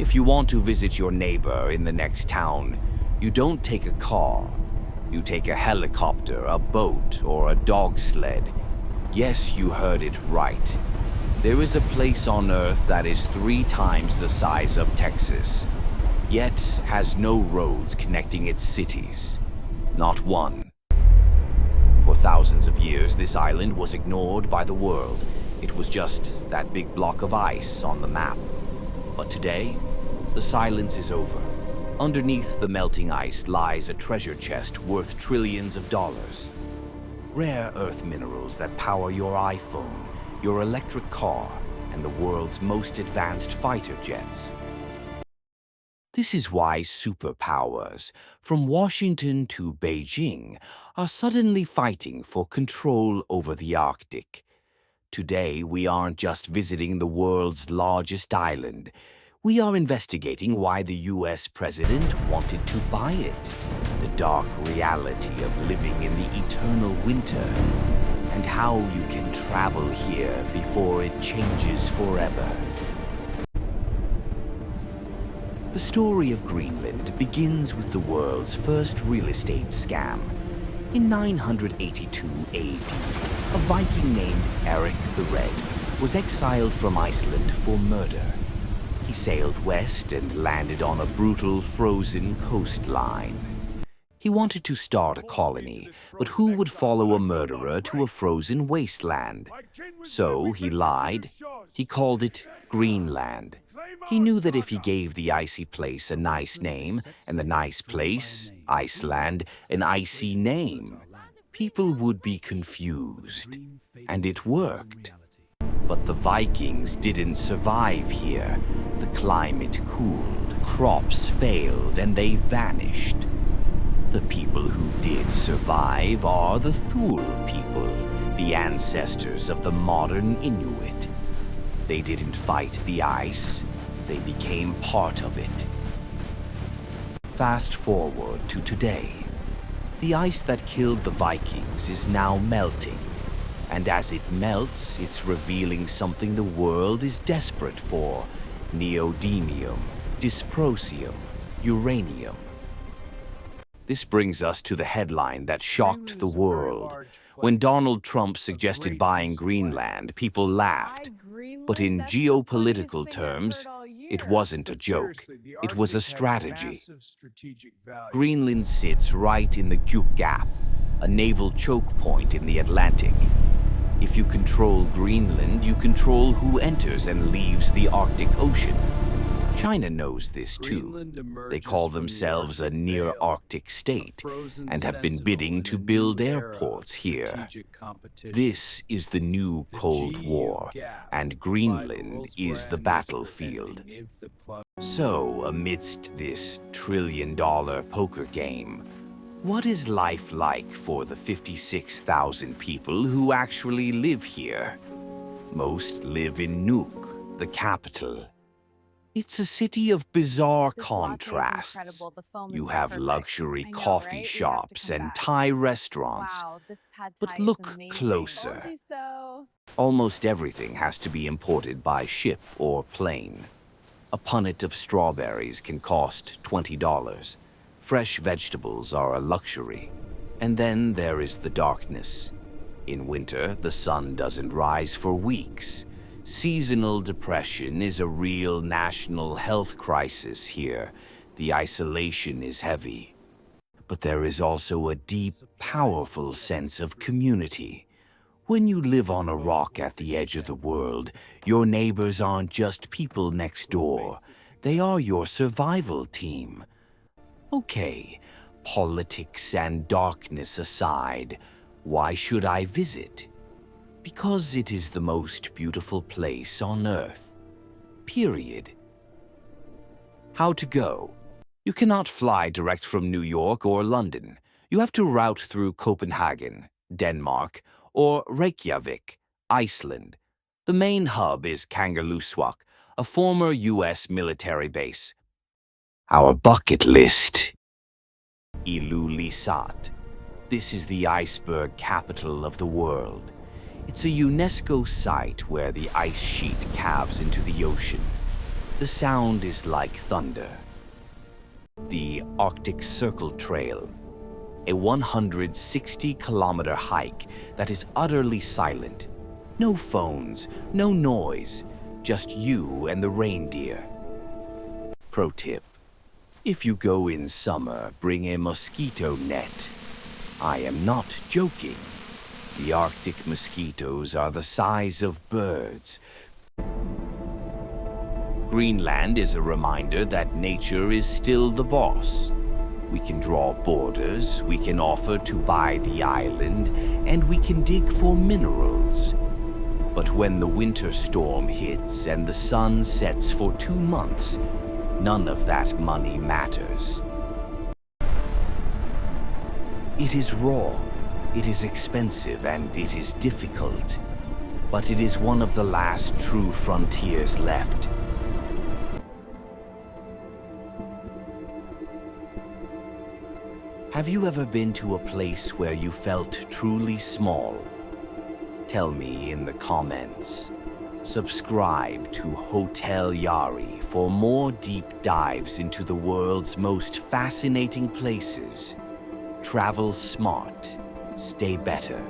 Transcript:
If you want to visit your neighbor in the next town, you don't take a car. You take a helicopter, a boat, or a dog sled. Yes, you heard it right. There is a place on Earth that is 3 times the size of Texas, yet has no roads connecting its cities. Not one. For thousands of years, this island was ignored by the world. It was just that big block of ice on the map. But today, the silence is over. Underneath the melting ice lies a treasure chest worth trillions of dollars. Rare earth minerals that power your iPhone, your electric car, and the world's most advanced fighter jets. This is why superpowers, from Washington to Beijing, are suddenly fighting for control over the Arctic. Today, we aren't just visiting the world's largest island. We are investigating why the US president wanted to buy it, the dark reality of living in the eternal winter, and how you can travel here before it changes forever. The story of Greenland begins with the world's first real estate scam. In 982 AD, a Viking named Eric the Red was exiled from Iceland for murder. He sailed west and landed on a brutal, frozen coastline. He wanted to start a colony, but who would follow a murderer to a frozen wasteland? So he lied. He called it Greenland. He knew that if he gave the icy place a nice name, and the nice place, Iceland, an icy name, people would be confused. And it worked. But the Vikings didn't survive here. The climate cooled, crops failed, and they vanished. The people who did survive are the Thule people, the ancestors of the modern Inuit. They didn't fight the ice, they became part of it. Fast forward to today. The ice that killed the Vikings is now melting. And as it melts, it's revealing something the world is desperate for: neodymium, dysprosium, uranium. This brings us to the headline that shocked the world. When Donald Trump suggested buying Greenland, people laughed. But in geopolitical terms, it wasn't a joke. It was a strategy. Greenland sits right in the Nuuk Gap, a naval choke point in the Atlantic. If you control Greenland, you control who enters and leaves the Arctic Ocean. China knows this too. They call themselves a near-Arctic state and have been bidding to build airports here. This is the new Cold War, and Greenland is the battlefield. So, amidst this trillion-dollar poker game, what is life like for the 56,000 people who actually live here? Most live in Nuuk, the capital. It's a city of bizarre contrasts. You have luxury coffee shops and Thai restaurants. But look closer. Almost everything has to be imported by ship or plane. A punnet of strawberries can cost $20. Fresh vegetables are a luxury. And then there is the darkness. In winter, the sun doesn't rise for weeks. Seasonal depression is a real national health crisis here. The isolation is heavy. But there is also a deep, powerful sense of community. When you live on a rock at the edge of the world, your neighbors aren't just people next door. They are your survival team. Okay, politics and darkness aside, why should I visit? Because it is the most beautiful place on Earth. Period. How to go? You cannot fly direct from New York or London. You have to route through Copenhagen, Denmark, or Reykjavik, Iceland. The main hub is Kangerlussuaq, a former US military base. Our bucket list. Ilulissat. This is the iceberg capital of the world. It's a UNESCO site where the ice sheet calves into the ocean. The sound is like thunder. The Arctic Circle Trail, a 160-kilometer hike that is utterly silent. No phones, no noise, just you and the reindeer. Pro tip: if you go in summer, bring a mosquito net. I am not joking. The Arctic mosquitoes are the size of birds. Greenland is a reminder that nature is still the boss. We can draw borders, we can offer to buy the island, and we can dig for minerals. But when the winter storm hits and the sun sets for 2 months, none of that money matters. It is raw, it is expensive, and it is difficult. But it is one of the last true frontiers left. Have you ever been to a place where you felt truly small? Tell me in the comments. Subscribe to HotelYaari for more deep dives into the world's most fascinating places. Travel smart, stay better.